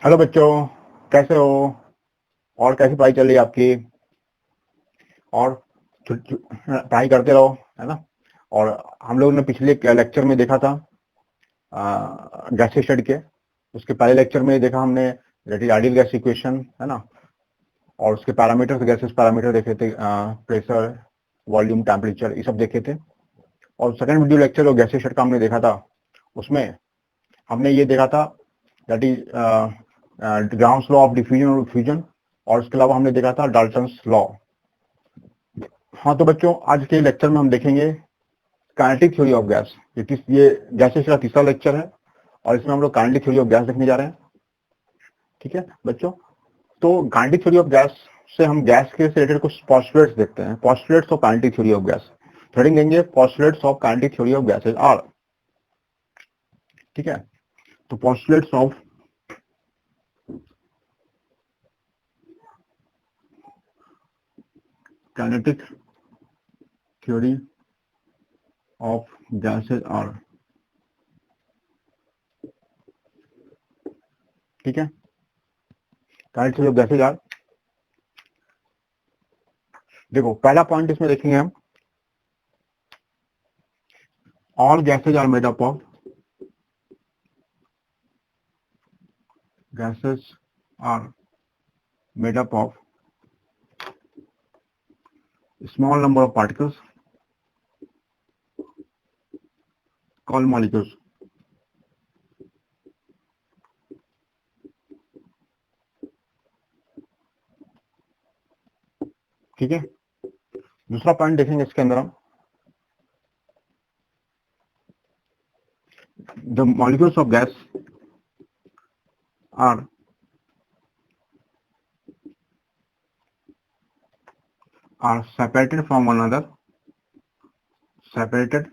Hello बच्चों, कैसे हो? और कैसी पढ़ाई चल रही है आपकी? और पढ़ाई करते रहो, है ना। और हम लोग ने पिछले लेक्चर में देखा था गैस स्टडी के। उसके पहले लेक्चर में देखा हमने that is ideal gas equation, है ना। और उसके पैरामीटर्स, गैसेस पैरामीटर देखे थे, प्रेशर, वॉल्यूम, टेम्परेचर, ये सब देखे थे। और सेकंड वीडियो लेक्चर जो गैस स्टडी का हमने देखा था, उसमें हमने ये देखा था that is grounds law of diffusion और फ्यूजन। और उसके अलावा हमने देखा था डाल्टन्स लॉ। हाँ तो बच्चों, आज के लेक्चर में हम देखेंगे काइनेटिक थ्योरी ऑफ गैस। ये गैसेस का तीसरा लेक्चर है और इसमें हम लोग काइनेटिक थ्योरी ऑफ गैस देखने जा रहे हैं। ठीक है बच्चों, तो काइनेटिक थ्योरी ऑफ गैस से हम गैस के रिलेटेड कुछ पोस्टुलेट्स देखते हैं। Postulates of kinetic theory of gas heading देंगे, postulates of kinetic theory of gases are. ठीक है, तो postulates of kinetic theory of gases are. ठीक है, kinetic theory of gases are. देखो पहला पॉइंट इसमें देखेंगे हम, all gases are made up of gases are made up of small number of particles called molecules. ठीक है, दूसरा पॉइंट देखेंगे इसके अंदर हम, the molecules of gas are separated from one another, separated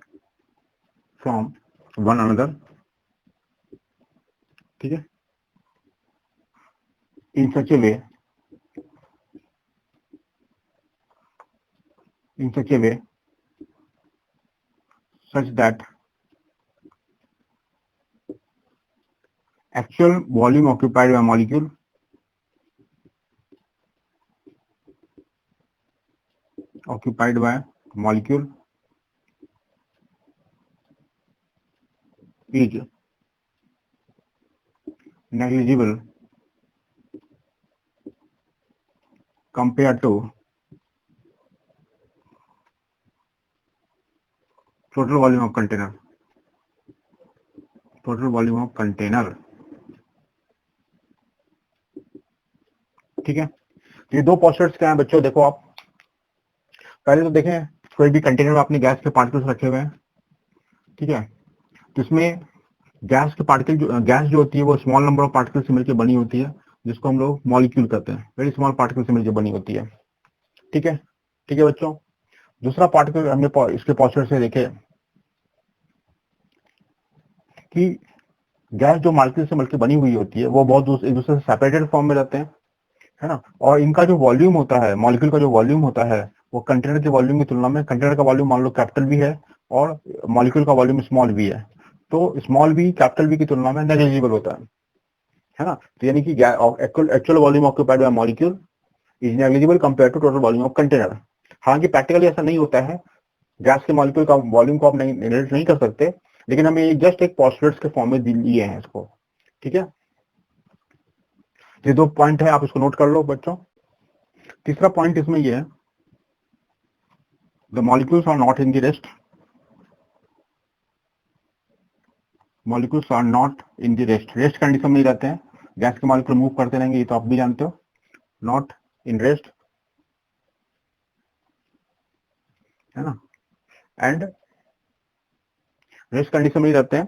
from one another. ठीक है, in such a way, in such a way such that actual volume occupied by molecule occupied by molecule is negligible compared to total volume of container. Total volume of container. ठीक है, ये दो posters क्या हैं बच्चों? देखो आप पहले तो देखें, कोई भी कंटेनर में अपने गैस के पार्टिकल्स रखे हुए हैं। ठीक है, तो इसमें गैस के पार्टिकल गैस जो होती है वो स्मॉल नंबर ऑफ पार्टिकल से मिलकर बनी होती है, जिसको हम लोग मॉलिक्यूल कहते हैं। वेरी स्मॉल पार्टिकल से मिलकर बनी होती है। ठीक है, ठीक है बच्चों। दूसरा पार्टिकल हमने इसके पोस्टर से देखे कि गैस जो मॉलिक्यूल से मिलकर बनी हुई होती है वो बहुत एक दूसरे से सेपरेटेड फॉर्म में रहते हैं, है ना। और इनका जो वॉल्यूम होता है, मॉलिक्यूल का जो वॉल्यूम होता है, वो कंटेनर के वॉल्यूम की तुलना में, कंटेनर का वॉल्यूम मान लो कैपिटल भी है और मॉलिक्यूल का वॉल्यूम स्मॉल भी है, तो स्मॉल भी कैपिटल भी की तुलना में नेग्लिजिबल होता है ना। तो यानी कि actual volume occupied by molecule is negligible compare to total volume of container. हालांकि प्रैक्टिकली ऐसा नहीं होता है, गैस के मॉलिक्यूल का वॉल्यूम को आप रिलेट नहीं कर सकते, लेकिन हमें जस्ट एक पोस्टुलेट्स के फॉर्म में लिए हैं इसको। ठीक है, ये दो पॉइंट है, आप इसको नोट कर लो बच्चों। तीसरा पॉइंट इसमें ये है, the molecules are not in the rest, molecules are not in the rest condition में ही रहते हैं। गैस के मॉलिक्यूल मूव करते रहेंगे, ये तो आप भी जानते हो। नॉट इन रेस्ट, है ना, एंड रेस्ट कंडीशन में ही रहते हैं।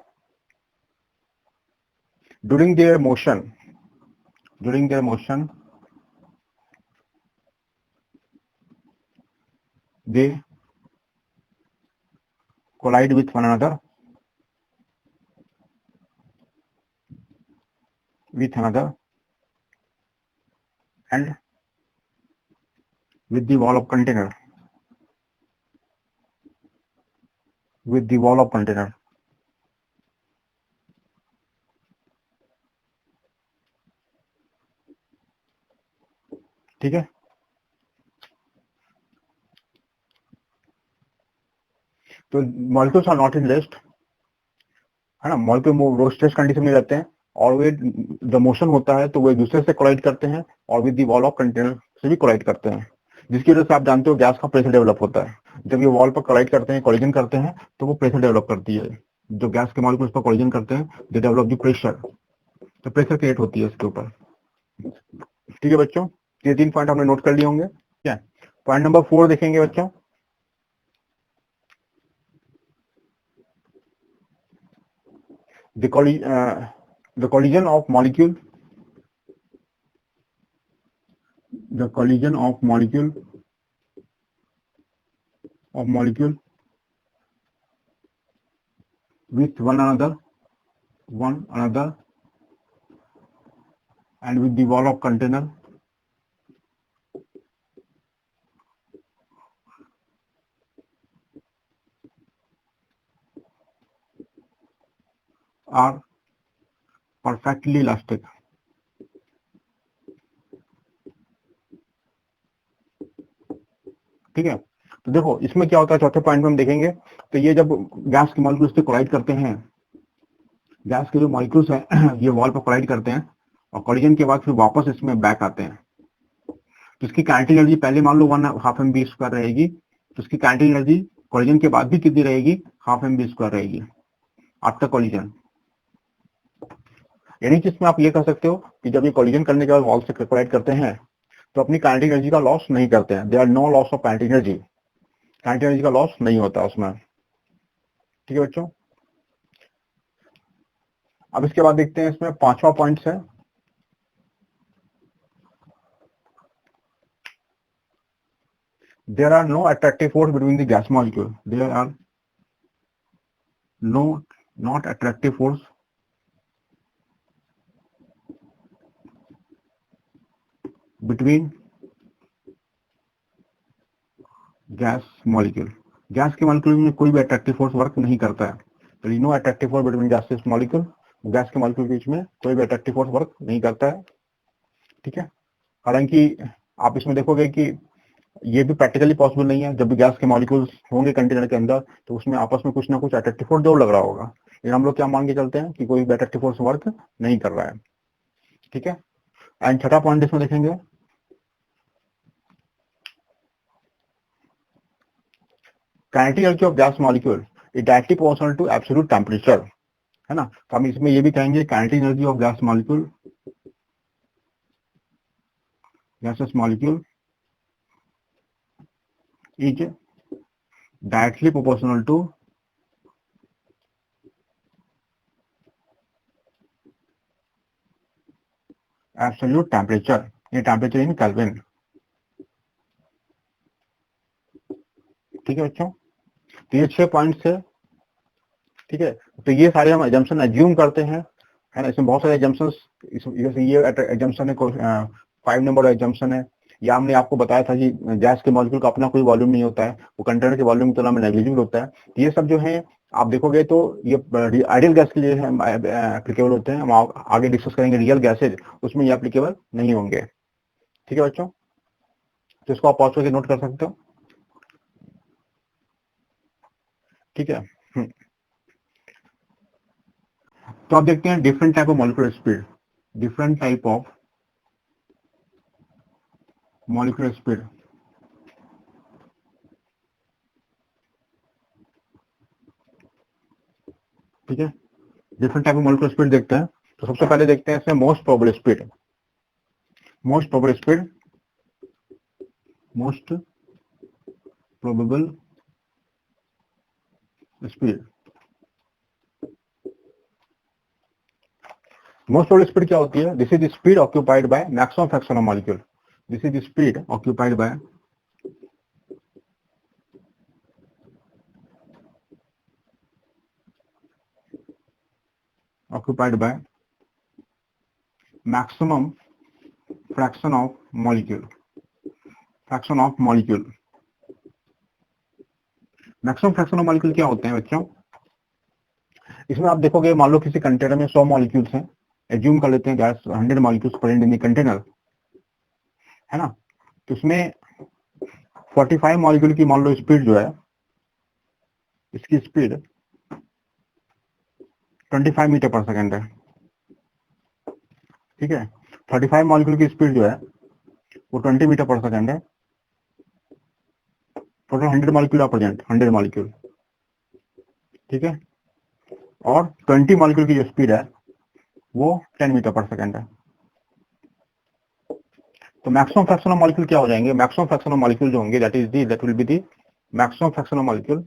During their motion, during their motion they collide with one another, and with the wall of container, with the wall of container. ठीक है। तो molecules are not in rest, है ना, मॉलिक्यूल रोस्टेज कंडीशन में रहते हैं और वे जब मोशन होता है तो वो एक दूसरे से कोलाइड करते हैं और with the wall of container से भी कोलाइड करते हैं, जिसकी वजह से आप जानते हो गैस का प्रेशर डेवलप होता है। जब ये वॉल पर कोलाइड करते हैं, कोलिजन करते हैं, तो वो प्रेशर डेवलप करती है। जो गैस के मॉलिक्यूल्स पर कोलिजन करते हैं दे डेवलप द प्रेशर, तो प्रेशर क्रिएट होती है इसके ऊपर। ठीक है बच्चों, ये 3 पॉइंट हमने नोट कर लिए होंगे। क्या पॉइंट नंबर 4 देखेंगे बच्चों। The collision of molecule, the collision of molecule with one another and with the wall of container are perfectly elastic। ठीक है, तो देखो इसमें क्या होता है, चौथे पॉइंट में हम देखेंगे। तो ये जब गैस के मॉलिक्यूल्स पे कोलाइड करते हैं, गैस के जो मॉलिक्यूल्स हैं ये वॉल पर कोलाइड करते हैं और कोलिजन के बाद फिर वापस इसमें बैक आते हैं। तो इसकी काइनेटिक एनर्जी पहले मान लो 1/2 mv² रहेगी, तो इसकी काइनेटिक एनर्जी कोलिजन के बाद भी कितनी रहेगी, 1/2 mv² रहेगी आफ्टर कोलिजन। यानी कि इसमें आप ये कह सकते हो कि जब ये कोलिजन करने के बाद वॉल से कोलाइड करते हैं तो अपनी काइनेटिक एनर्जी का लॉस नहीं करते हैं, there are no loss of kinetic energy, kinetic energy का लॉस नहीं होता उसमें। ठीक है बच्चों, अब इसके बाद देखते हैं इसमें 5वां पॉइंट है, there are no attractive force between the gas molecule, there are not attractive force between gas molecule, gas के मॉलिक्यूल में कोई भी अट्रैक्टिव फोर्स वर्क नहीं करता है। तो no attractive force between gases molecule, gas के मॉलिक्यूल के बीच में कोई भी अट्रैक्टिव फोर्स वर्क नहीं करता है। ठीक है, हालांकि आप इसमें देखोगे कि ये भी प्रैक्टिकली पॉसिबल नहीं है। जब भी गैस के मॉलिक्यूल्स होंगे कंटेनर के अंदर तो उसमें आपस में कुछ ना कुछ अट्रैक्टिव फोर्स जरूर लग रहा होगा, लेकिन हम लोग क्या मान के चलते हैं कि कोई भी अट्रैक्टिव फोर्स वर्क नहीं कर रहा है। ठीक है, एंड छठा पॉइंट इसमें देखेंगे, kinetic energy of gas molecule is directly proportional to absolute temperature, है ना। तो हम इसमें ये भी कहेंगे kinetic energy of gas molecule, gases molecule is directly proportional to absolute temperature, ये टेम्परेचर इन केल्विन। ठीक है बच्चों, तो ये 6 पॉइंट्स है। ठीक है, तो ये सारे हम एजम्पशन एज्यूम करते हैं, है ना। इसमें बहुत सारे एजम्पशंस, ये एजम्पशन है 5 नंबर एजम्पशन है। या हमने आपको बताया था कि गैस के मॉलिक्यूल का अपना कोई वॉल्यूम नहीं होता है, वो कंटेनर के वॉल्यूम की तुलना में नेग्लिजिबल होता है। तो ये सब जो है आप देखोगे तो ये आइडियल गैस के लिए एप्लीकेबल होते हैं। हम आगे डिस्कस करेंगे रियल गैसेज, उसमें ये एप्लीकेबल नहीं होंगे। ठीक है बच्चों, तो इसको आप पॉज करके नोट कर सकते हो। ठीक है, तो आप देखते हैं different type of molecular speed, different type of molecular speed. ठीक है, different type of molecular speed देखते हैं। तो सबसे पहले देखते हैं इसमें most probable speed, most probable speed, most probable speed. Most probable speed क्या होती है, this is the speed occupied by maximum fraction of molecule, this is the speed occupied by maximum fraction of molecule, fraction of molecule. Maximum fraction of molecule क्या होते हैं बच्चों, इसमें आप देखोगे मान लो किसी कंटेनर में 100 मॉलिक्यूल्स हैं, एज्यूम कर लेते हैं gas 100 molecules present in the container, है ना। तो उसमें 45 मॉलिक्यूल की मान लो स्पीड जो है, इसकी स्पीड 25 मीटर पर सेकेंड है। ठीक है, 35 मॉलिक्यूल की स्पीड जो है वो 20 मीटर पर सेकेंड है। Total 100 molecule are present, 100 molecule. ठीक है, और 20 मॉलिक्यूल की जो स्पीड है वो 10 मीटर पर सेकेंड है। तो मैक्सिमम फ्रैक्शन ऑफ मॉलिक्यूल क्या हो जाएंगे? मैक्सिमम फ्रैक्शन ऑफ मॉलिक्यूल जो होंगे that will be the maximum fraction of molecule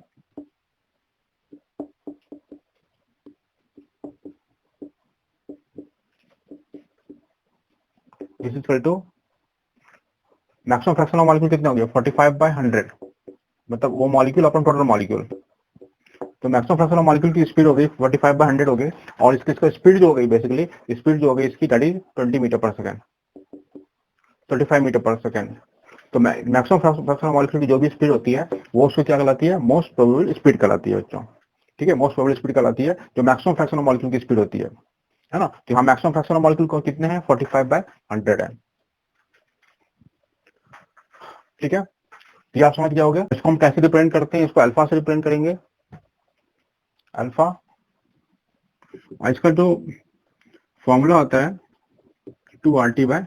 this is equal to maximum fraction of molecule कितना हो गया? 45/100, मतलब वो मॉलिक्यूल अपन टोटल मॉलिक्यूल। तो मैक्सिमम फ्रैक्शन ऑफ मॉलिक्यूल की स्पीड हो गई 45/100 हो गई, और इसकी स्पीड जो हो गई, बेसिकली स्पीड जो हो गई इसकी दैट इज 20 मीटर पर सेकेंड, 35 मीटर पर सेकेंड। तो मैक्सिमम फ्रैक्शन ऑफ मॉलिक्यूल की जो भी स्पीड होती है वो उसको क्या कहलाती है? मोस्ट प्रोबेबल स्पीड कहलाती है बच्चों। ठीक है, मोस्ट प्रोबेबल स्पीड कहलाती है जो मैक्सिमम फ्रैक्शन ऑफ मॉलिक्यूल की स्पीड होती है ना। तो यहाँ मैक्सिमम फ्रैक्शन ऑफ मॉलिक्यूल को कितने हैं? 45/100 है। ठीक है, ये आप समझ गया होगा। इसको हम कैसे रिप्रेजेंट करते हैं? इसको अल्फा से रिप्रेजेंट करेंगे। अल्फा, इसका जो फॉर्मूला होता है 2RT/m,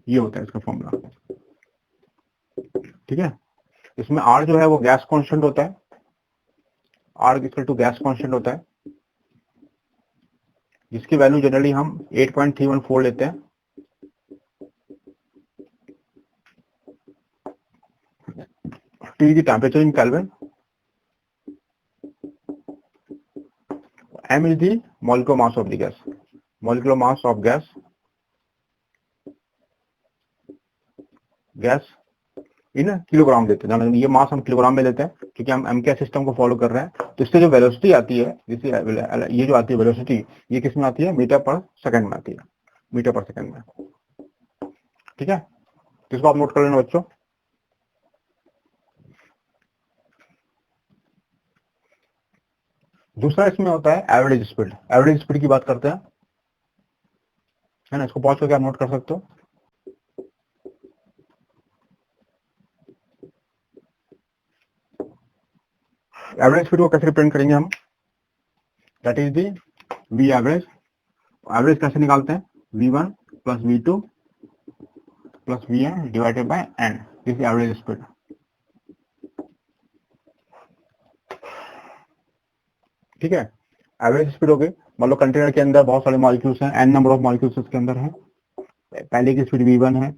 ये होता है इसका फॉर्मूला। ठीक है, इसमें R जो है वो गैस कांस्टेंट होता है, R equal to gas constant होता है, जिसकी वैल्यू जनरली हम 8.314 लेते हैं। T is the temperature in Kelvin, M is the molecular mass of the gas, molecular mass of gas in kilogram देते हैं। ये मास हम किलोग्राम में लेते हैं क्योंकि हम एमके सिस्टम को फॉलो कर रहे हैं। तो इससे जो वेलोसिटी आती है, ये जो आती है वेलोसिटी, ये किस में आती है? मीटर पर सेकंड में आती है, मीटर पर सेकंड में। ठीक है, तो इसको आप नोट कर लेना बच्चों। दूसरा इसमें होता है एवरेज स्पीड। एवरेज स्पीड की बात करते हैं, है ना। इसको पॉज करके आप नोट कर सकते हो। एवरेज स्पीड को कैसे रिप्रेजेंट करेंगे हम? That is the V average. Average कैसे निकालते हैं? V1 plus V2 plus Vn divided by n, this is average speed. ठीक है, एवरेज स्पीड हो गई। मान लो कंटेनर के अंदर बहुत सारे मॉलिक्यूल्स हैं, n नंबर ऑफ मॉलिक्यूल्स उसके अंदर हैं। पहले की स्पीड V1 है,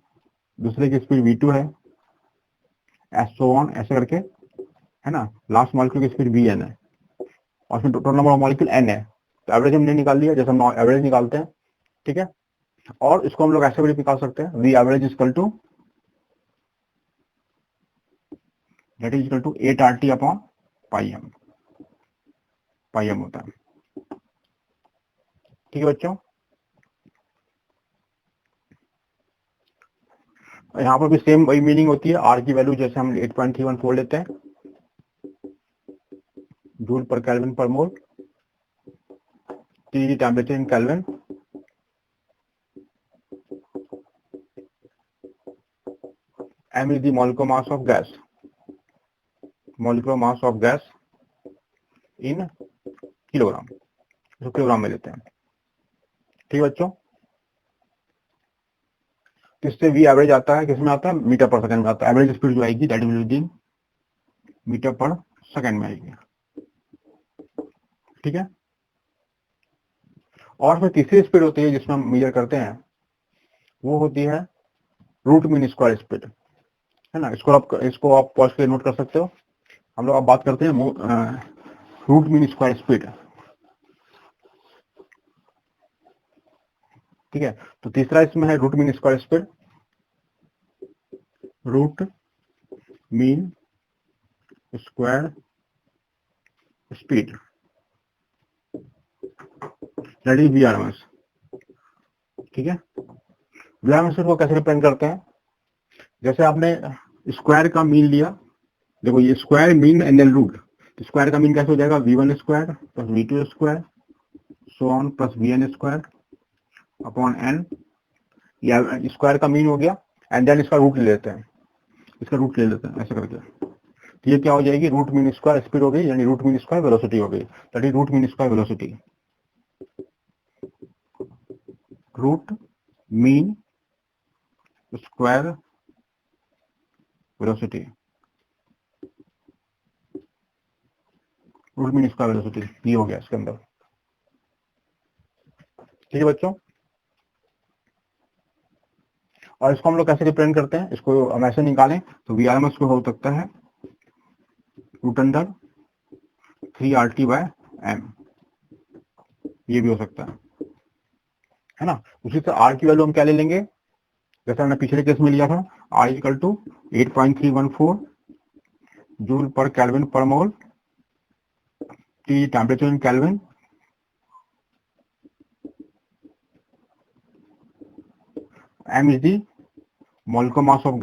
दूसरे की स्पीड V2 है, सो ऑन ऐसे करके, है ना। लास्ट मॉलिक्यूल की स्पीड Vn है, और उसमें total number of molecule n है। तो एवरेज हमने निकाल लिया जैसे हम एवरेज निकालते हैं। ठीक है, और इसको हम लोग ऐसे भी निकाल सकते हैं, V average equal to that is equal to 8RT upon pi M होता है। ठीक है बच्चों, यहाँ पर भी सेम वही मीनिंग होती है। आर की वैल्यू जैसे हम 8.314 लेते हैं joule per kelvin per mole, T temperature in kelvin, M is the molecular mass of gas, molecular mass of gas in kilogram, जो किलोग्राम में लेते हैं। ठीक है बच्चों, किससे वी एवरेज आता है? किसमें आता है? मीटर पर सेकंड में आता है। एवरेज स्पीड जो आएगी that will B metre per second में आएगी। ठीक है, और फिर तीसरी स्पीड होती है जिसमें हम मेजर करते हैं, वो होती है रूट मीन स्क्वायर स्पीड, है ना। इसको आप पॉज के नोट कर सकते हो। हम लोग अब बात करते हैं रूट मीन स्क्वायर स्पीड। ठीक है, तो तीसरा इसमें है root mean square speed. Root mean square speed that is VRMS। ठीक है, VRMS को कैसे रिप्रेजेंट करते हैं? जैसे आपने स्क्वायर का मीन लिया, देखो ये square mean and then root. Square का मीन कैसे हो जाएगा? V1 square plus V2 square so on plus Vn square upon n। या स्क्वायर का मीन हो गया, एंड देन इसका रूट ले लेते हैं, ऐसे करके। तो ये क्या हो जाएगी, रूट मीन स्क्वायर स्पीड हो गई, यानी रूट मीन स्क्वायर वेलोसिटी हो गई। That is root mean square velocity, root mean square velocity, root mean square velocity, ये हो गया इसके अंदर। ठीक है बच्चों, और इसको हम लोग कैसे रिप्रेजेंट करते हैं, इसको हम ऐसे निकालें तो वी आर एम एस को हो सकता है रूट अंडर 3RT/m, ये भी हो सकता है ना। उसी से आर की वैल्यू हम क्या ले लेंगे, जैसे हमने पिछले केस में लिया था, R equal to 8.314 joule per kelvin per mole, T temperature in Kelvin, M is the molecular mass of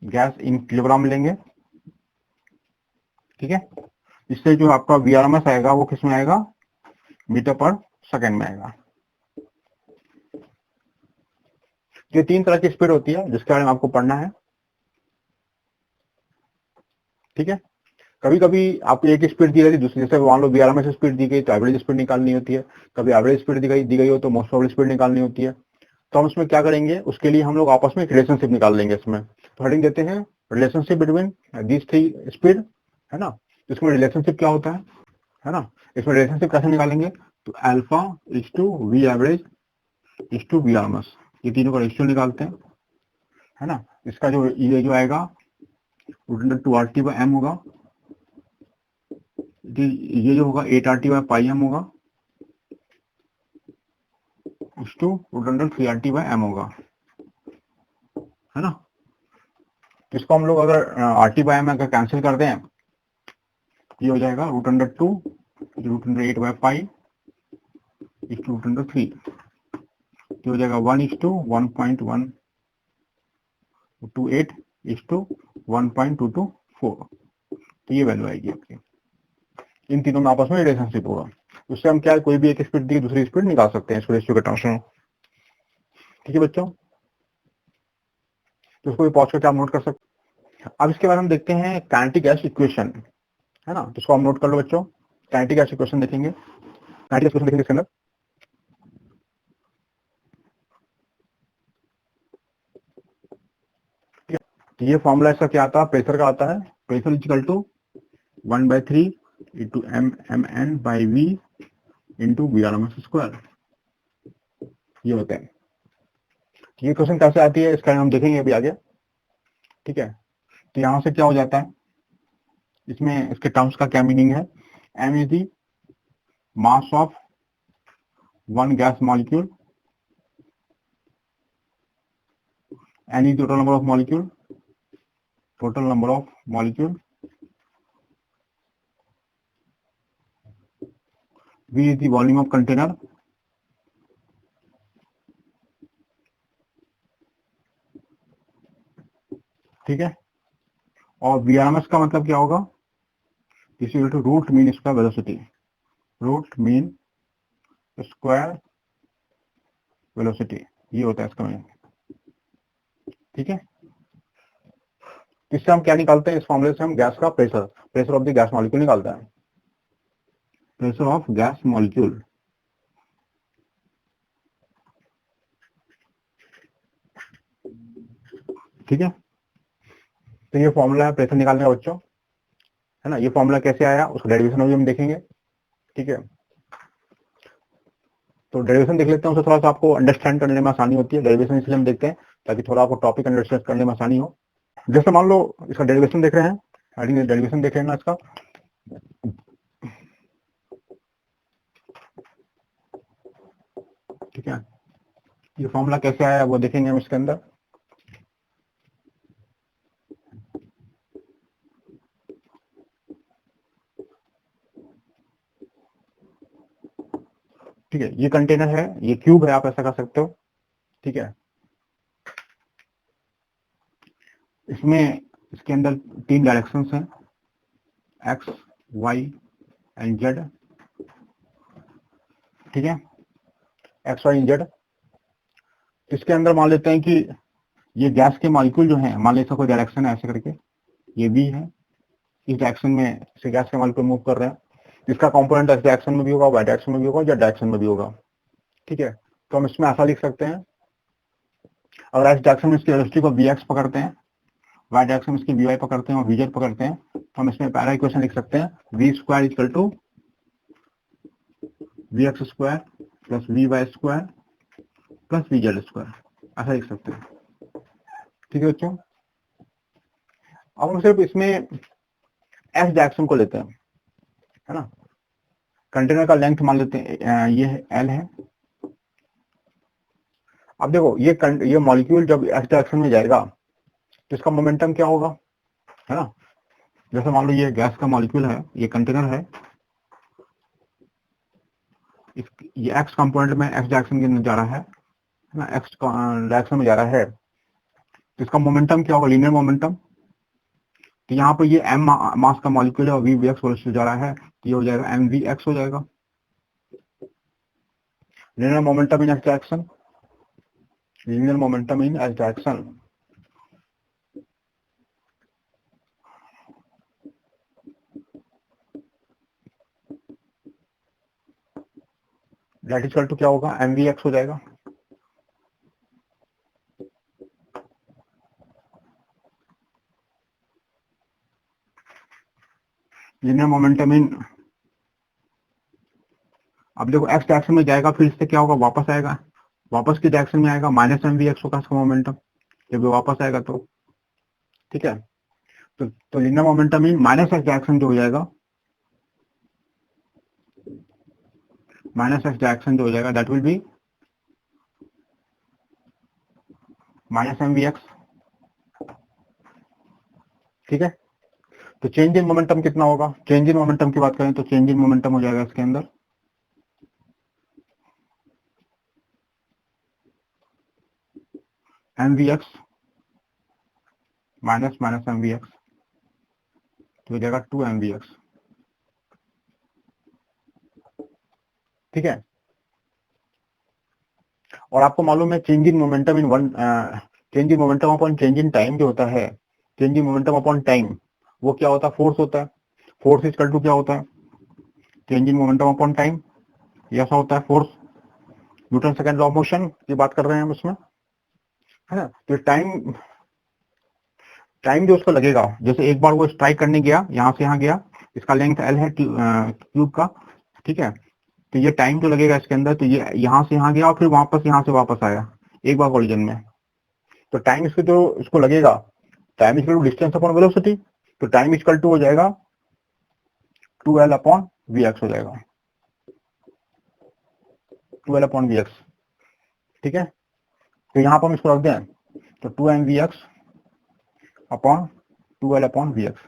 gas in kilogram लेंगे। ठीक है, इससे जो आपका VRMS आएगा वो किस में आएगा, मीटर पर सेकेंड में आएगा। ये 3 तरह की स्पीड होती है जिसके बारे में आपको पढ़ना है। ठीक है, कभी कभी आपको एक स्पीड दी रहती है, दूसरी, जैसे मान लो VRMS स्पीड दी गई तो एवरेज स्पीड निकालनी होती है, कभी एवरेज स्पीड दी गई हो तो मोस्ट प्रोबेबल स्पीड निकालनी होती है। तो हम इसमें क्या करेंगे, उसके लिए हम लोग आपस में एक रिलेशनशिप निकाल लेंगे। इसमें तो हेडिंग देते हैं रिलेशनशिप बिटवीन दीज 3 स्पीड, है ना। तो इसमें रिलेशनशिप क्या होता है ना, इसमें रिलेशनशिप कैसे निकालेंगे, तो alpha is to V average is to VRMS, ये तीनों का रेशियो निकालते हैं, है ना। इसका जो ये जो आएगा √2RT/m होगा, ये जो होगा 8RT/πm होगा, इस टू √3RT/m होगा, है ना। इसको हम लोग अगर RT/m अगर कैंसिल कर दें, ये हो जाएगा √2 √8/π इस टू √3, तो हो जाएगा 1:1.128 इस टू 1.224, तो ये वैल्यू आएगी आपकी। इन तीनों में आपस में रिलेशनशिप होगा, उससे हम क्या कोई भी एक स्पीड दी दूसरी स्पीड निकाल सकते हैं इस रेशियो के टर्म्स में। ठीक है बच्चों, तो उसको भी पॉज करके आप नोट कर सकते हैं। अब इसके बाद हम देखते हैं काइनेटिक गैस इक्वेशन, है ना। तो इसको आप नोट कर लो बच्चों, काइनेटिक गैस इक्वेशन देखेंगे, काइनेटिक इक्वेशन देखेंगे इसके अंदर। तो ये फॉर्मूला इसका क्या आता है, प्रेशर का आता है, pressure equal to 1/3 into mn/v into VRMS², ये होता है। ये क्वेश्चन कैसे आती है इसका हम देखेंगे अभी आगे। ठीक है, तो यहां से क्या हो जाता है, इसमें इसके टर्म्स का क्या मीनिंग है, m is the mass of one gas molecule, n is total number of molecule, v is the volume of container, ठीक है। और VRMS का मतलब क्या होगा, is equal to root mean square velocity, ये होता है इसका मीनिंग। ठीक है, इससे हम क्या निकालते हैं, इस फॉर्मूले से हम गैस का pressure of the gas molecule निकालता है, प्रेशर ऑफ गैस मॉलिक्यूल। ठीक है, तो ये फॉर्मूला है प्रेशर निकालने का बच्चों, है ना। ये फॉर्मूला कैसे आया उसका डेरिवेशन अभी हम देखेंगे। ठीक है, तो डेरिवेशन देख लेते हैं, उससे थोड़ा सा आपको अंडरस्टैंड करने में आसानी होती है। डेरिवेशन इसलिए हम देखते हैं ताकि थोड़ा आपको टॉपिक अंडरस्टैंड करने में आसानी हो। जैसे मान लो इसका डेरिवेशन देख रहे हैं, डेरिवेशन देख रहे हैं ना इसका, ठीक है। ये फॉर्मूला कैसे आया वो देखेंगे हम इसके अंदर। ठीक है, ये कंटेनर है, ये क्यूब है, आप ऐसा कर सकते हो। ठीक है, इसमें इसके अंदर 3 डायरेक्शंस हैं, एक्स, वाई एंड जेड। ठीक है, एक्स वाई जेड। इसके अंदर मान लेते हैं कि ये गैस के मॉलिक्यूल जो है, मान लीजिए इसका कोई डायरेक्शन है ऐसे करके, ये बी है, इस डायरेक्शन में से गैस के मॉलिक्यूल मूव कर रहे हैं, इसका कंपोनेंट इस डायरेक्शन में भी होगा, वाई डायरेक्शन में भी होगा, या डायरेक्शन में भी होगा। ठीक है, तो हम इसमें ऐसा लिख सकते हैं, अगर इस डायरेक्शन में इसकी वेलोसिटी को वी एक्स पकड़ते हैं, वाई डायरेक्शन में इसकी वी वाई पकड़ते हैं और वी जेड पकड़ते हैं, तो हम इसमें पहला इक्वेशन लिख सकते हैं, V square equal to we x square plus V Y square plus V Z square, ऐसा लिख सकते हैं। ठीक है बच्चों, अब हम सिर्फ इसमें एक्स डायरेक्शन को लेते हैं, है ना। कंटेनर का लेंथ मान लेते हैं ये एल है। अब देखो ये मॉलिक्यूल जब एक्स डायरेक्शन में जाएगा तो इसका मोमेंटम क्या होगा, है ना। जैसे मान लो ये गैस का मॉलिक्यूल है, ये कंटेनर है, ये एक्स कंपोनेंट में एक्स डायरेक्शन के अंदर जा रहा है ना, एक्स डायरेक्शन में जा रहा है, तो इसका मोमेंटम क्या होगा, लीनियर मोमेंटम। तो यहाँ पर ये एम मास का मॉलिक्यूल है और वी वी एक्स वेलोसिटी जा रहा है, तो ये हो जाएगा एम वी एक्स हो जाएगा, linear momentum in X direction, linear momentum in X direction. That is equal to क्या होगा, एम वी एक्स हो जाएगा। लीनियर मोमेंटम इन, अब देखो एक्स डायरेक्शन में जाएगा, फिर इससे क्या होगा, वापस आएगा, वापस की डायरेक्शन में आएगा, माइनस एम वी एक्स होगा इसका मोमेंटम, जब ये वापस आएगा तो। ठीक है, तो linear momentum in minus x direction जो हो जाएगा, माइनस एक्स डायरेक्शन जो हो जाएगा, that will be minus m v x. ठीक है, तो चेंज इन मोमेंटम कितना होगा, चेंज इन मोमेंटम की बात करें तो चेंज इन मोमेंटम हो जाएगा इसके अंदर m v x minus minus m v x, तो हो जाएगा 2 एम वी एक्स। ठीक है, और आपको मालूम है change in momentum in one, change in momentum upon change in time जो होता है, change in momentum upon time, वो क्या होता है, फोर्स होता है। फोर्स इक्वल टू क्या होता है, change in momentum upon time, ये ऐसा होता है force. Newton second law of motion की बात कर रहे हैं हम इसमें, है ना। तो टाइम, टाइम जो उसको लगेगा, जैसे एक बार वो स्ट्राइक करने गया, यहाँ से यहाँ गया, इसका लेंथ एल है ट्यूब का। ठीक है, तो ये टाइम जो लगेगा इसके अंदर, तो ये यहाँ से यहाँ गया और फिर वापस यहाँ से वापस आया एक बार कोलिजन में, तो टाइम इसको जो इसको लगेगा, time equal to distance upon velocity, तो टाइम इक्वल टू हो जाएगा 2l अपॉन वी एक्स हो जाएगा, 2l अपॉन वी एक्स। ठीक है, तो यहाँ पर हम इसको रख दें, तो 2m v x upon 2l upon v x,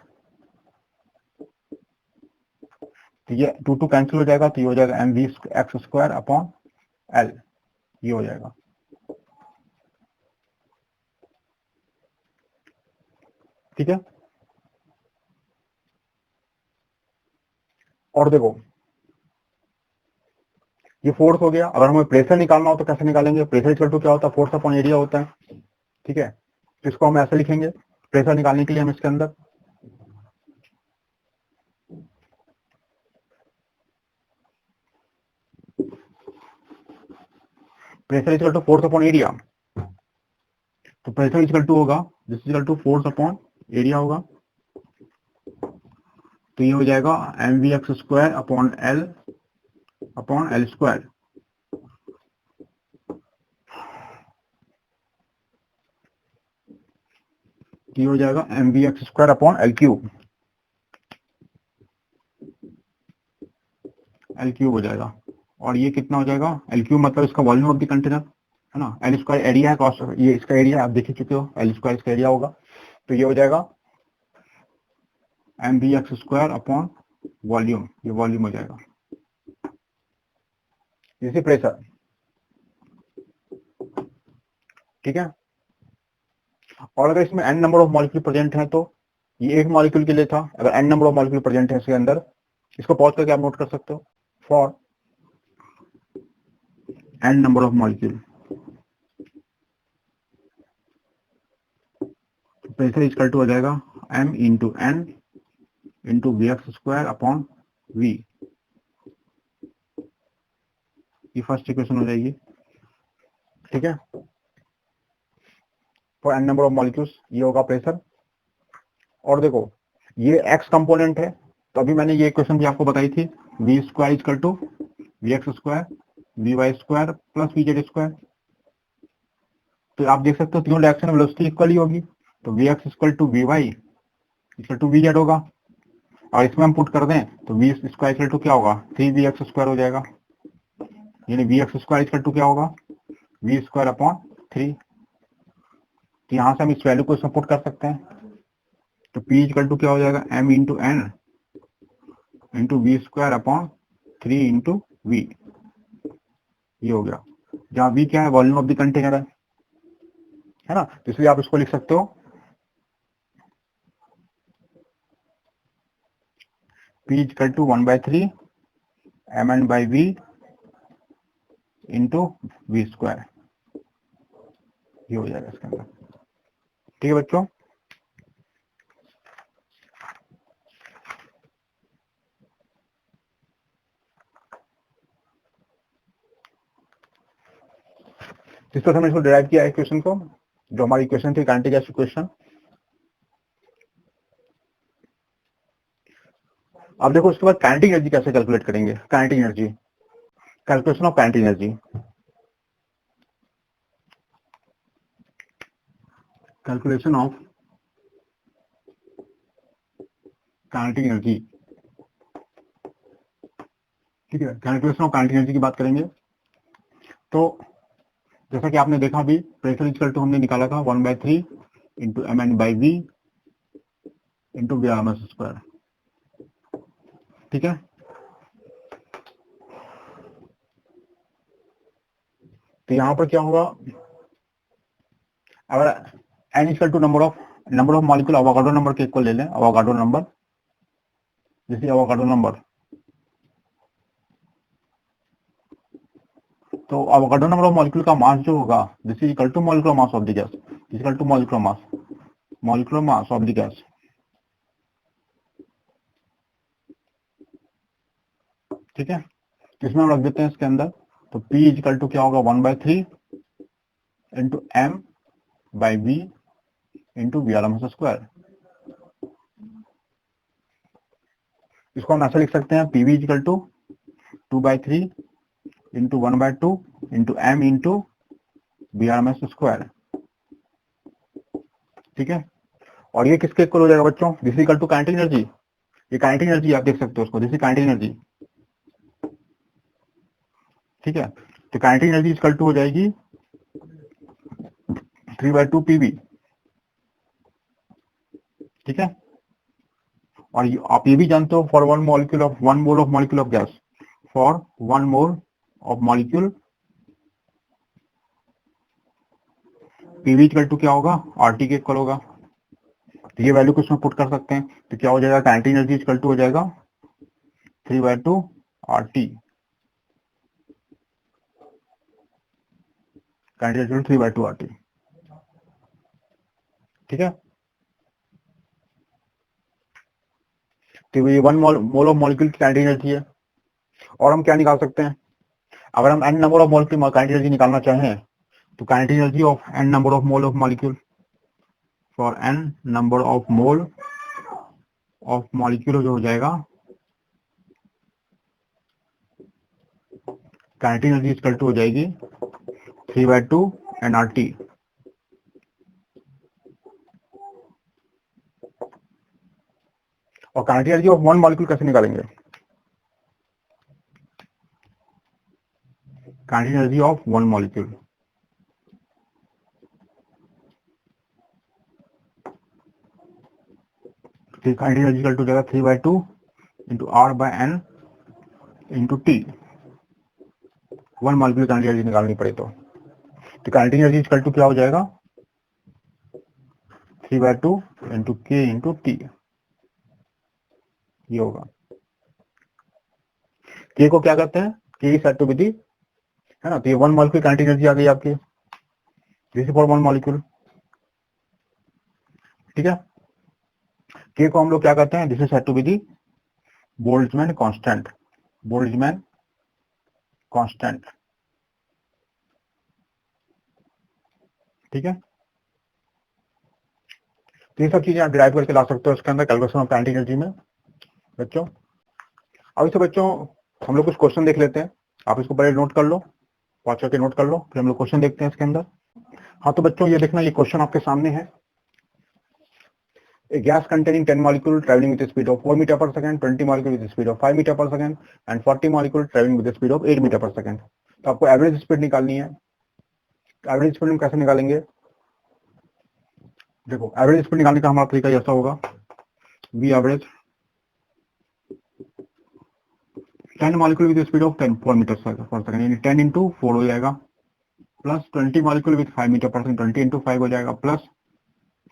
तो ये 2 कैंसिल हो जाएगा, तो ये हो जाएगा m v x square upon l, ये हो जाएगा। ठीक है, और देखो ये फोर्स हो गया, अगर हमें प्रेशर निकालना हो तो कैसे निकालेंगे, प्रेशर इक्वल टू क्या होता है, फोर्स अपॉन एरिया होता है। ठीक है, तो इसको हम ऐसे लिखेंगे, प्रेशर निकालने के लिए हम इसके अंदर pressure equal to force upon area, तो प्रेशर इक्वल टू होगा, this equal to force upon area होगा, तो ये हो जाएगा m v x square upon l square. ये हो जाएगा m v x square upon l cube, l cube हो जाएगा। और ये कितना हो जाएगा, एल क्यूब मतलब इसका वॉल्यूम ऑफ द कंटेनर, है ना। एल स्क्वायर एरिया है, कॉस्ट ये इसका एरिया आप देख ही चुके हो, एल स्क्वायर इसका एरिया होगा, तो ये हो जाएगा m v x square upon volume, ये वॉल्यूम हो जाएगा, जैसे प्रेशर। ठीक है, और अगर इसमें n number of molecule present है, तो ये एक मॉलिक्यूल के लिए था, अगर n number of molecule present है इसके अंदर, इसको पॉज करके आप नोट कर सकते हो, for n number of molecule, pressure equal to हो जाएगा m into n into v x square upon v. ये फर्स्ट इक्वेशन हो जाएगी, ठीक है। For n number of molecules ये होगा प्रेशर। और देखो ये एक्स कंपोनेंट है, तो अभी मैंने ये इक्वेशन भी आपको बताई थी, v square equal to we x square v Y square plus V Z square. तो आप देख सकते हो तीनों डायरेक्शन में वेलोसिटी इक्वल ही होगी, तो v x equal to v y equal to v z होगा। और इसमें हम पुट कर दें तो वी स्क्वायर इक्वल टू क्या होगा, 3vx स्क्वायर हो जाएगा। यानी v x square equal to क्या होगा, वी स्क्वायर अपॉन 3। तो यहां से हम इस वैल्यू को इसमें पुट कर सकते हैं, तो p इक्वल टू क्या हो जाएगा, m into n into v square upon 3 into v. ये हो गया, जहां v क्या है, वॉल्यूम ऑफ द कंटेनर है ना। तो इसलिए आप इसको लिख सकते हो p equal to 1/3 mn by v into v square. ये हो जाएगा इसके अंदर, ठीक है बच्चों। इस तरह हमने इसको डिराइव किया है इक्वेशन को, जो हमारी इक्वेशन थी काइनेटिक गैस इक्वेशन। अब देखो उसके बाद काइनेटिक एनर्जी कैसे कैलकुलेट करेंगे। Kinetic energy, calculation of kinetic energy. Calculation of kinetic energy, ठीक है। कैलकुलेशन ऑफ काइनेटिक एनर्जी की बात करेंगे, तो जैसा कि आपने देखा अभी, प्रेशर इक्वल टू हमने निकाला था 1/3 into m n by v into v r m s square, ठीक है। तो यहां पर क्या होगा, अगर n equal to number of molecule Avogadro number के इक्वल ले लें, अवोगाड्रो नंबर, जैसे अवोगाड्रो नंबर, तो अवोगाड्रो नंबर ऑफ मॉलिक्यूल का मास जो होगा, this is equal to molecular mass of the gas, equal to molecular mass of the gas, ठीक है। इसमें हम रख देते हैं इसके अंदर, तो P इक्वल टू क्या होगा, 1/3 into m by v into v r m s square. इसको हम ऐसा लिख सकते हैं, p v equal to 2/3 into 1/2 into m into v r m s square, ठीक है। और ये किसके इक्वल हो जाएगा बच्चों, this equal to kinetic energy. ये काइनेटिक एनर्जी आप देख सकते हो उसको, दिस इज काइनेटिक एनर्जी, ठीक है। तो काइनेटिक एनर्जी इक्वल टू हो जाएगी 3/2 पीवी, ठीक है। और आप ये भी जानते हो, for 1 mole of molecule of gas, for 1 mole of molecule PV equal to क्या होगा, आरटी के इक्वल होगा। तो ये वैल्यू को इसमें पुट कर सकते हैं, तो क्या हो जाएगा, काइनेटिक एनर्जी इक्वल टू हो जाएगा 3/2 आरटी, काइनेटिक एनर्जी 3/2 आरटी, ठीक है। तो ये 1 मोल ऑफ मॉलिक्यूल की काइनेटिक एनर्जी है। और हम क्या निकाल सकते हैं, अगर हम n नंबर ऑफ मोल की काइनेटिक एनर्जी निकालना चाहें, तो kinetic energy of n number of mole of molecule, for n number of mole of molecule जो हो जाएगा, काइनेटिक एनर्जी इक्वल टू हो जाएगी 3/2 nRT। और काइनेटिक एनर्जी ऑफ 1 मॉलिक्यूल कैसे निकालेंगे, kinetic energy of 1 molecule, kinetic energy equal to हो जाएगा 3/2 into r by n into t. 1 molecule kinetic energy निकालनी पड़े तो काइनेटिक एनर्जी इक्वल टू क्या हो जाएगा, 3/2 इंटू के इंटू टी, ये होगा। के को क्या करते हैं, के की सेट टू विधि, है ना। तो ये 1 मॉलिक्यूल काइनेटिक एनर्जी आ गई आपकी, दिस फॉर 1 मॉलिक्यूल, ठीक है। के को हम लोग क्या कहते हैं, this is said to be the Boltzmann constant, Boltzmann constant, ठीक है। तो ये सब चीजें आप डिराइव करके ला सकते हो इसके अंदर कैलकुलेशन ऑफ काइनेटिक एनर्जी में बच्चों। अब इसे बच्चों हम लोग कुछ क्वेश्चन देख लेते हैं, आप इसको पहले नोट कर लो, पॉज करके नोट कर लो, फिर हम लोग क्वेश्चन देखते हैं इसके अंदर। हाँ तो बच्चों ये देखना, ये क्वेश्चन आपके सामने है। A gas containing 10 molecules traveling with a speed of 4 meter per second, 20 molecules with a speed of 5 meter per second and 40 molecules traveling with a speed of 8 meter per second। तो आपको average speed निकालनी है। Average speed हम कैसे निकालेंगे, देखो average speed निकालने का हमारा तरीका ऐसा होगा, we average 10 molecule with speed of 4 meter per second, यानी 10 इंटू 4 हो जाएगा, plus 20 molecule with 5 meter per second, 20 into 5 हो जाएगा, प्लस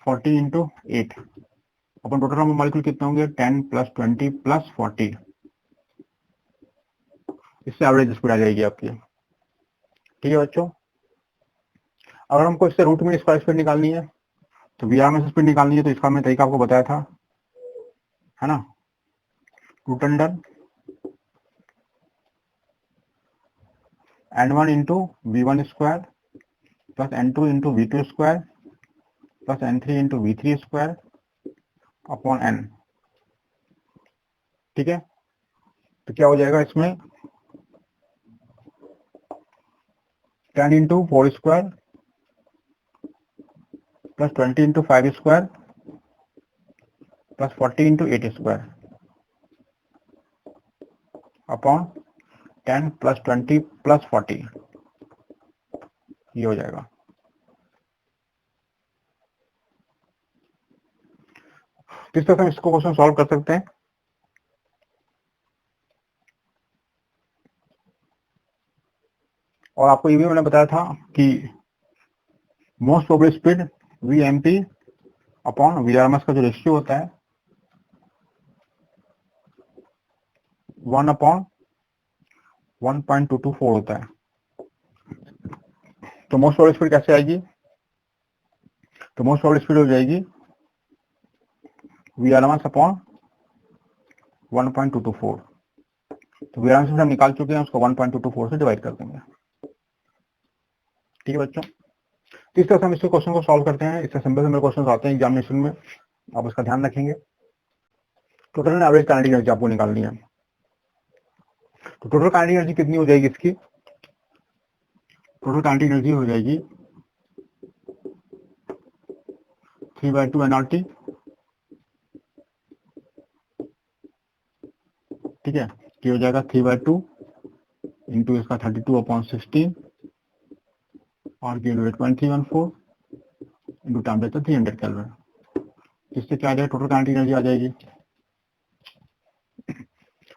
40 इंटू 8, अपन टोटल नंबर मॉलिक्यूल कितने होंगे, 10 प्लस 20 प्लस 40, इससे एवरेज स्पीड आ जाएगी आपकी। ठीक है बच्चों। अगर हमको इससे रूट में स्क्वायर स्पीड निकालनी है, तो वी आर में स्पीड निकालनी है, तो इसका मैं तरीका आपको बताया था, है ना, root under n1 into v1 square plus n2 into v2 square plus n3 into v3 square upon n। ठीक है, तो क्या हो जाएगा इसमें, 10 into 4 square plus 20 into 5 square plus 40 into 8 square upon 10 plus 20 plus 40, ये हो जाएगा। किस तरह से हम इसको क्वेश्चन सॉल्व कर सकते हैं, और आपको ये भी मैंने बताया था कि most probable speed v m p upon v r m s का जो रेशियो होता है 1/1.224 होता है। तो मोस्ट प्रोबेबल स्पीड कैसे आएगी, तो मोस्ट प्रोबेबल स्पीड हो जाएगी v r m s upon 1.224। तो वी आर एम एस हम निकाल चुके हैं, उसको 1.224 से डिवाइड कर देंगे। ठीक है बच्चों, तो इस तरह से हम इसके क्वेश्चन को सॉल्व करते हैं। इससे सिंपल सिंपल क्वेश्चन आते हैं एग्जामिनेशन में, आप उसका ध्यान रखेंगे। टोटल एवरेज काइनेटिक एनर्जी आपको निकालनी है, तो टोटल काइनेटिक एनर्जी कितनी हो जाएगी इसकी, टोटल काइनेटिक एनर्जी हो जाएगी 3/2 nRT। ठीक है, ये हो जाएगा 3/2 इंटू इसका 32/16 और की 8.314 इंटू टेम्परेचर 300 केल्विन। इससे क्या आ जाएगा, टोटल काइनेटिक एनर्जी आ जाएगी।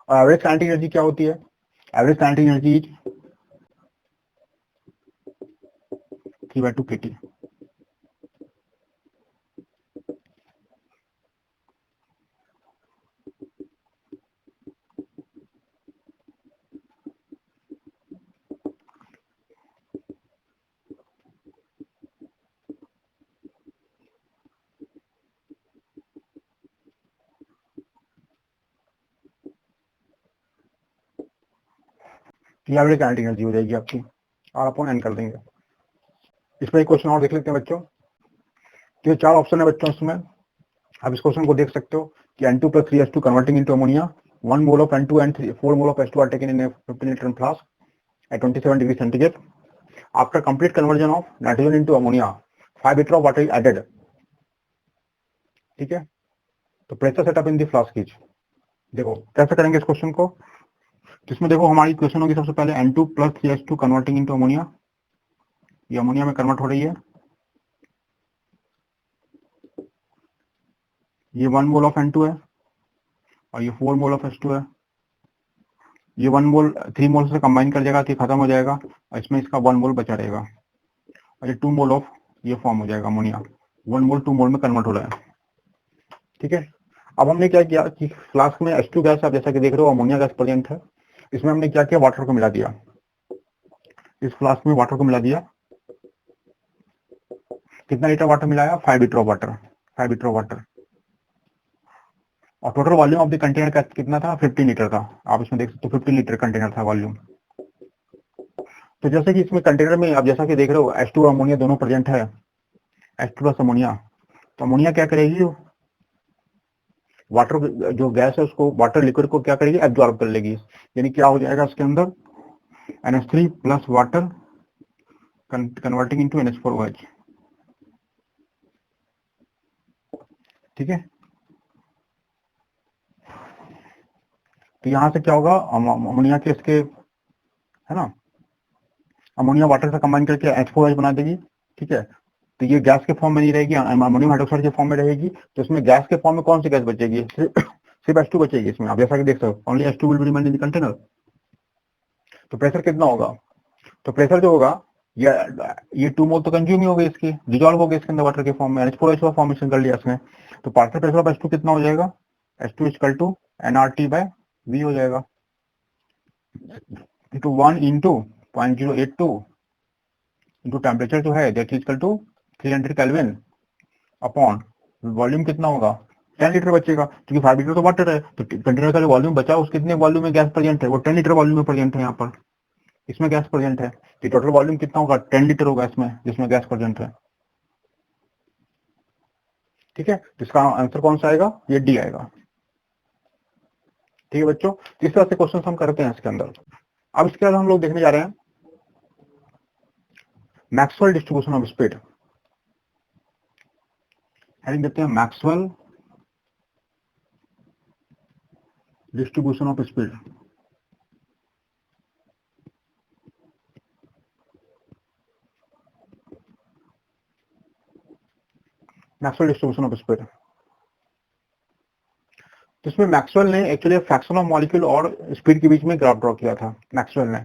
और एवरेज काइनेटिक एनर्जी क्या होती है, average kinetic energy is 3/2 kT। Average kinetic energy हो जाएगी आपकी, और अपन एन कर देंगे। इसमें एक क्वेश्चन और देख लेते हैं बच्चों। तो 4 ऑप्शन है बच्चों इसमें, आप इस क्वेश्चन को देख सकते हो कि N2 plus 3H2 converting into ammonia, 1 mole of N2 and 4 mole of H2 are taken in a 15 liter flask at 27 degree centigrade. After complete conversion of nitrogen into ammonia, 5 liter of water is added. ठीक है, तो pressure setup in the flask is, देखो कैसे करेंगे इस question को। इसमें देखो हमारी क्वेश्चन होगी सबसे पहले N2 plus 3H2 converting into ammonia, ये अमोनिया में कन्वर्ट हो रही है, ये 1 मोल ऑफ N2 है और ये 4 मोल ऑफ H2 है। ये 1 मोल 3 मोल से कंबाइन कर जाएगा तो खत्म हो जाएगा, और इसमें इसका 1 मोल बचा रहेगा, और ये 2 मोल ऑफ ये फॉर्म हो जाएगा अमोनिया, 1 मोल 2 मोल में कन्वर्ट हो रहा है। ठीक है, अब हमने क्या किया कि फ्लास्क में H2 गैस, आप जैसा कि देख रहे हो अमोनिया गैस प्रेजेंट है, इसमें हमने क्या किया, वाटर को मिला दिया, इस फ्लास्क में वाटर को मिला दिया। कितना लीटर वाटर मिलाया, 5 litre of water, 5 litre water, और total volume of the container का कितना था, 15 लीटर था। आप इसमें देख सकते हो 15 लीटर कंटेनर था वॉल्यूम। तो जैसे कि इसमें कंटेनर में आप जैसा कि देख रहे हो H2 और अमोनिया दोनों प्रेजेंट है, H2 प्लस अमोनिया। तो अमोनिया क्या करेगी, वाटर जो गैस है उसको, वाटर लिक्विड को क्या करेगी, एब्जॉर्ब कर लेगी। यानी क्या हो जाएगा इसके अंदर, NH3 plus water converting into NH4OH। ठीक है, तो यहां से क्या होगा, अमोनिया के इसके, है ना, अमोनिया वाटर से कंबाइन करके H4OH बना देगी। ठीक है, तो ये गैस के फॉर्म में नहीं रहेगी, अमोनियम हाइड्रोक्साइड के फॉर्म में रहेगी। तो इसमें गैस के फॉर्म में कौन सी गैस बचेगी, सिर्फ H2 बचेगी इसमें। आप जैसा कि देख सकते हो, only H2 will be remain in the container. तो प्रेशर कितना होगा, तो प्रेशर जो होगा, ये 2 मोल तो कंज्यूम ही हो गई, इसकी डिजॉल्व हो गई इसके अंदर वाटर के फॉर्म में, NH4OH का फॉर्मेशन कर लिया इसने। तो पार्शियल प्रेशर ऑफ H2 कितना हो जाएगा, H2 इक्वल टू nRT/V हो जाएगा, इंटू 1 इंटू 0.082 इंटू टेम्परेचर जो है that is equal to 300 kelvin upon volume कितना होगा, 10 लीटर बचेगा, क्योंकि 5 लीटर तो वाटर है। तो कंटेनर का जो वॉल्यूम बचा उस कितने वॉल्यूम में गैस प्रेजेंट है, वो 10 लीटर वॉल्यूम में प्रेजेंट है यहाँ पर, इसमें गैस प्रेजेंट है। तो टोटल वॉल्यूम कितना होगा, 10 लीटर होगा इसमें, जिसमें गैस प्रेजेंट है। ठीक है, तो इसका आंसर कौन सा आएगा, ये डी आएगा। ठीक है बच्चों, इस तरह से क्वेश्चन हम करते हैं इसके अंदर। अब इसके बाद हम लोग देखने जा रहे हैं Maxwell distribution of speed. Heading देते हैं Maxwell distribution of speed. Maxwell distribution of speed, तो इसमें मैक्सवेल ने एक्चुअली फ्रैक्शन ऑफ मॉलिक्यूल और स्पीड के बीच में ग्राफ ड्रॉ किया था मैक्सवेल ने।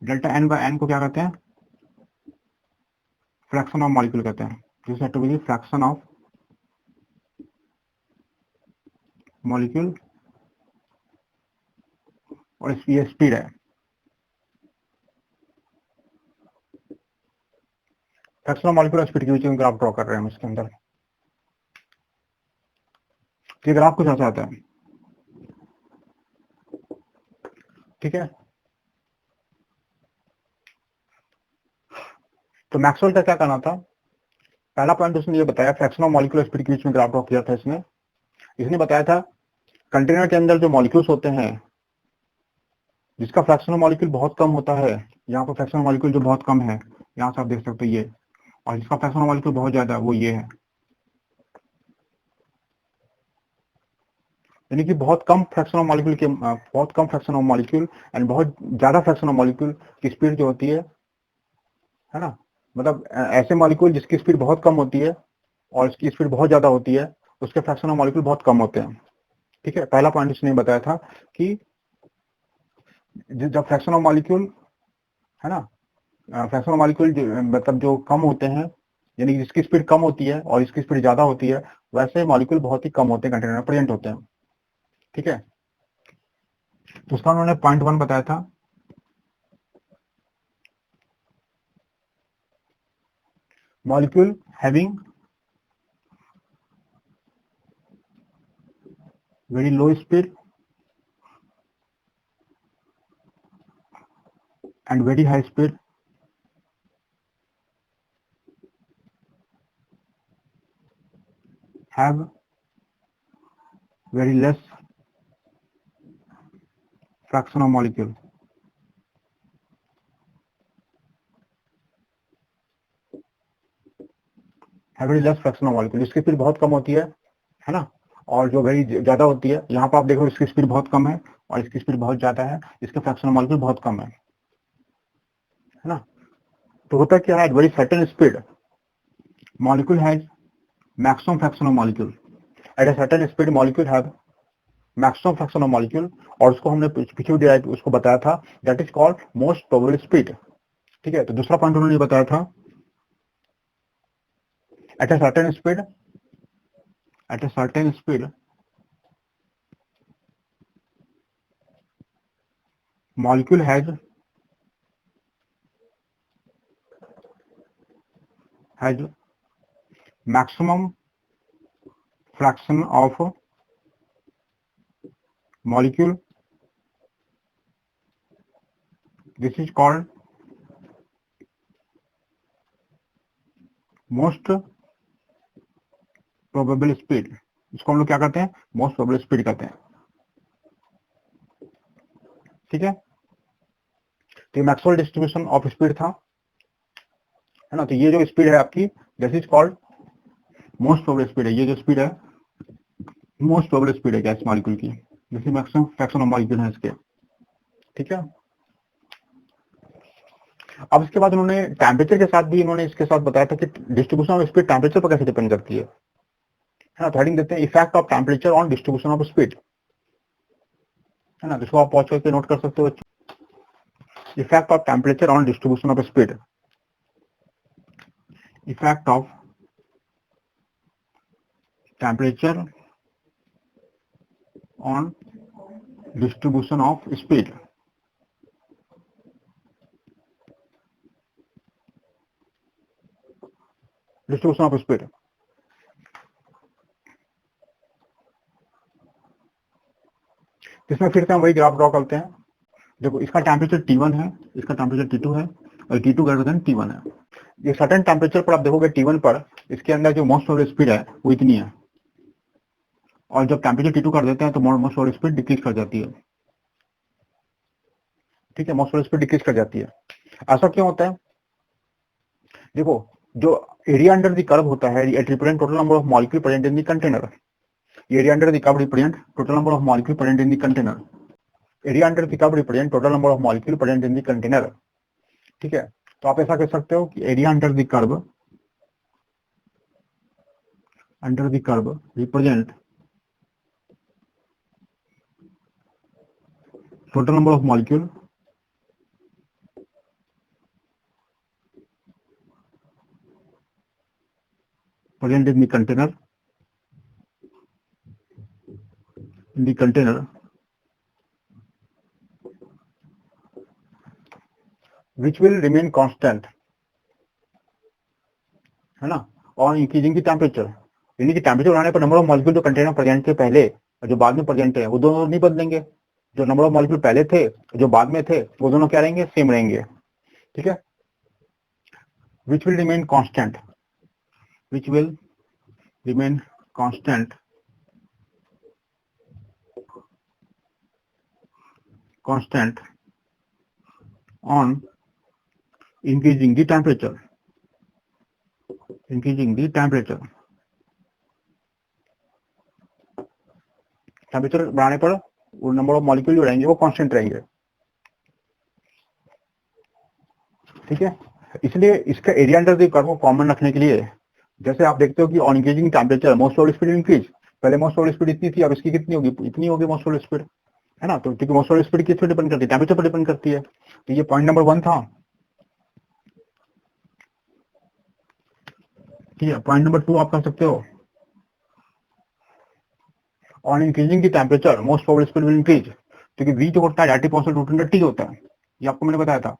डेल्टा एन बाय एन को क्या कहते हैं, फ्रैक्शन ऑफ मॉलिक्यूल कहते हैं। This had to be fraction of molecule, और ये स्पीड है। फ्रैक्शन ऑफ मॉलिक्यूल और स्पीड के बीच में ग्राफ ड्रॉ कर रहे हैं हम इसके अंदर। तो ये ग्राफ कुछ ऐसा आता है। ठीक है, तो मैक्सवेल का क्या करना था, पहला पॉइंट उसने ये बताया, फ्रैक्शन ऑफ मॉलिक्यूल और स्पीड के बीच में ग्राफ ड्रॉ किया था इसने। इसने बताया था कंटेनर के अंदर जो मॉलिक्यूल्स होते हैं जिसका फ्रैक्शन ऑफ मॉलिक्यूल बहुत कम होता है, यहाँ पर फ्रैक्शन ऑफ मॉलिक्यूल जो बहुत कम है, यहाँ से आप देख सकते हो ये, और जिसका फ्रैक्शन ऑफ मॉलिक्यूल बहुत ज्यादा है वो ये है। यानी कि बहुत कम फ्रैक्शन ऑफ मॉलिक्यूल के, बहुत कम फ्रैक्शन ऑफ मॉलिक्यूल एंड बहुत ज्यादा फ्रैक्शन ऑफ मॉलिक्यूल की स्पीड जो होती है ना, मतलब ऐसे मॉलिक्यूल जिसकी स्पीड बहुत कम होती है और इसकी स्पीड बहुत ज्यादा होती है, उसके फ्रैक्शन ऑफ मॉलिक्यूल बहुत कम होते हैं। ठीक है, पहला पॉइंट इसने बताया था कि जब फ्रैक्शन ऑफ मॉलिक्यूल, है ना, फ्रैक्शन ऑफ मॉलिक्यूल मतलब जो कम होते हैं, यानी कि जिसकी स्पीड कम होती है और इसकी स्पीड ज्यादा होती है, वैसे मॉलिक्यूल बहुत ही कम होते हैं, कंटेनर में प्रेजेंट होते हैं। ठीक है, तो उसका उन्होंने पॉइंट 1 बताया था, molecule having very low speed and very high speed have very less fraction of molecule। have very less fraction of molecule, इसकी स्पीड बहुत कम होती है ना, और जो वेरी ज्यादा होती है, यहाँ पर आप देखो इसकी स्पीड बहुत कम है और इसकी स्पीड बहुत ज्यादा है, इसके फ्रैक्शन ऑफ मॉलिक्यूल बहुत कम है ना। तो होता क्या है, very certain speed molecule has maximum fraction of molecule, at a certain speed molecule have maximum fraction of molecule, और उसको हमने पीछे डिराइव उसको बताया था, that is called most probable speed. ठीक है, तो दूसरा पॉइंट उन्होंने बताया था, at a certain speed, at a certain speed molecule has has maximum fraction of molecule. This is called most probable speed. इसको हम लोग क्या करते हैं, मोस्ट प्रोबेबल स्पीड कहते हैं। ठीक है, तो मैक्सवेल डिस्ट्रीब्यूशन ऑफ स्पीड था, है ना। तो ये जो स्पीड है आपकी, this is called most probable speed है। ये जो स्पीड है मोस्ट प्रोबेबल स्पीड है गैस मॉलिक्यूल की, जैसे मैक्सिमम फ्रैक्शन ऑफ मॉलिक्यूल है इसके। ठीक है, अब इसके बाद उन्होंने टेम्परेचर के साथ भी इन्होंने इसके साथ बताया था कि डिस्ट्रीब्यूशन ऑफ स्पीड टेम्परेचर पर कैसे डिपेंड करती है ना। तो हेडिंग देते हैं effect of temperature on distribution of speed, है ना। जिसको आप पॉज करके नोट कर सकते हो। Effect of temperature on distribution of speed, effect of temperature on distribution of speed. Distribution of speed, इसमें फिर से हम वही ग्राफ ड्रॉ करते हैं। देखो, इसका टेम्परेचर T1 है, इसका टेम्परेचर T2 है और T2 ग्रेटर देन T1 है। ये सर्टेन टेम्परेचर पर आप देखोगे T1 पर इसके अंदर जो मोस्ट प्रोबेबल स्पीड है वो इतनी है, और जब टेम्परेचर T2 कर देते हैं तो मोस्ट प्रोबेबल स्पीड डिक्रीज कर जाती है। ठीक है, मोस्ट प्रोबेबल स्पीड डिक्रीज कर जाती है। ऐसा क्यों होता है? देखो, जो एरिया अंडर द कर्व होता है, it represent total number of molecule present in the container. Area under the curve represent total number of molecule present in the container. Area under the curve represent total number of molecule present in the container. ठीक है, तो आप ऐसा कह सकते हो कि area under the curve represent total number of molecule present in the container which will remain constant, है ना, और इंक्रीजिंग की टेम्परेचर, यानी कि टेम्परेचर बढ़ाने पर नंबर ऑफ मॉलिक्यूल जो कंटेनर प्रेजेंट थे पहले और जो बाद में प्रेजेंट है वो दोनों नहीं बदलेंगे। जो नंबर ऑफ मॉलिक्यूल पहले थे जो बाद में थे वो दोनों क्या रहेंगे, सेम रहेंगे। ठीक है, which will remain constant, which will remain constant constant on increasing the temperature, increasing the temperature. Temperature बढ़ाने पर वो नंबर ऑफ मॉलिक्यूल जो रहेंगे वो कांस्टेंट रहेंगे। ठीक है, इसलिए इसका एरिया अंडर द कर्व को कॉमन रखने के लिए, जैसे आप देखते हो कि on increasing temperature most probable speed increase, पहले मोस्ट प्रोबेबल स्पीड इतनी थी, अब इसकी कितनी होगी, इतनी होगी मोस्ट प्रोबेबल स्पीड, है ना। तो क्योंकि मोस्ट प्रोबेबल स्पीड किस पर डिपेंड करती है, टेम्परेचर पर डिपेंड करती है। तो ये पॉइंट नंबर 1 था। ठीक है, पॉइंट नंबर 2 आप कर सकते हो, ऑन इंक्रीजिंग की temperature most probable speed will increase, क्योंकि वी जो होता है directly proportional root under t होता है। ये आपको मैंने बताया था,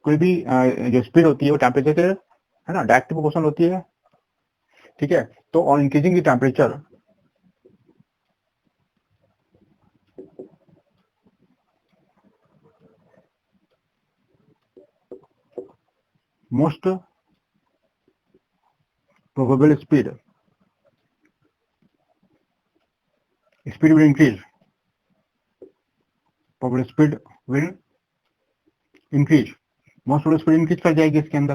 कोई भी जो स्पीड होती है वो टेम्परेचर से, है ना, डायरेक्टली प्रोपोर्शनल होती है। ठीक है, तो ऑन इंक्रीजिंग की temperature most probable speed will increase, probable speed will increase, most probable speed increase कर जाएगी इसके अंदर।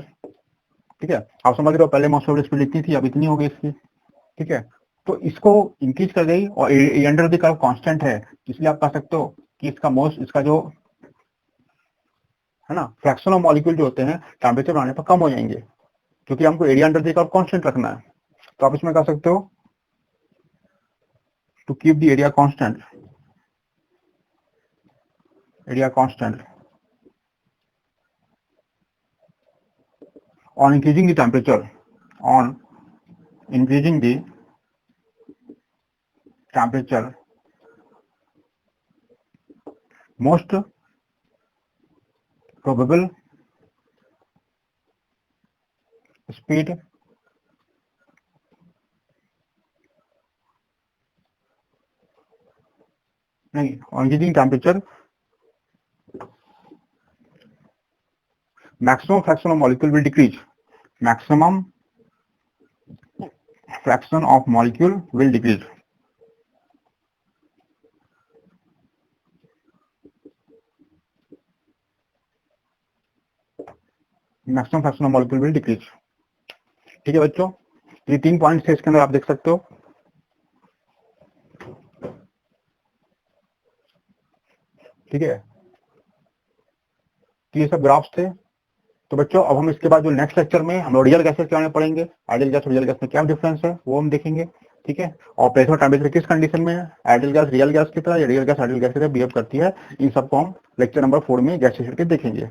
ठीक है, आप समझ रहे हो, पहले मोस्ट प्रोबेबल स्पीड इतनी थी अब इतनी हो गई इसकी। ठीक है, तो इसको इंक्रीज कर गई और अंडर द कर्व कांस्टेंट है, इसलिए आप कह सकते हो कि इसका जो है ना फ्रैक्शन ऑफ मॉलिक्यूल जो होते हैं टेम्परेचर बढ़ाने पर कम हो जाएंगे, क्योंकि हमको area under the curve constant रखना है। तो आप इसमें कह सकते हो to keep the area constant, on increasing the temperature, most probable speed नहीं, on increasing temperature maximum fraction of molecule will decrease. Maximum fraction of molecule will decrease. Maximum fraction of molecule will decrease. ठीक है बच्चों, ये 3 points है इसके अंदर, आप देख सकते हो। ठीक है, तो ये सब ग्राफ्स थे। तो बच्चों अब हम इसके बाद जो नेक्स्ट लेक्चर में हम रियल गैसेस के बारे में पढ़ेंगे, आइडियल गैस और रियल गैस में क्या डिफरेंस है वो हम देखेंगे। ठीक है, और प्रेशर टेम्परेचर किस कंडीशन में आइडियल गैस रियल गैस की तरह या रियल गैस आइडियल गैस की तरह बिहेव करती है, इन सबको हम लेक्चर नंबर 4 में गैस के देखेंगे।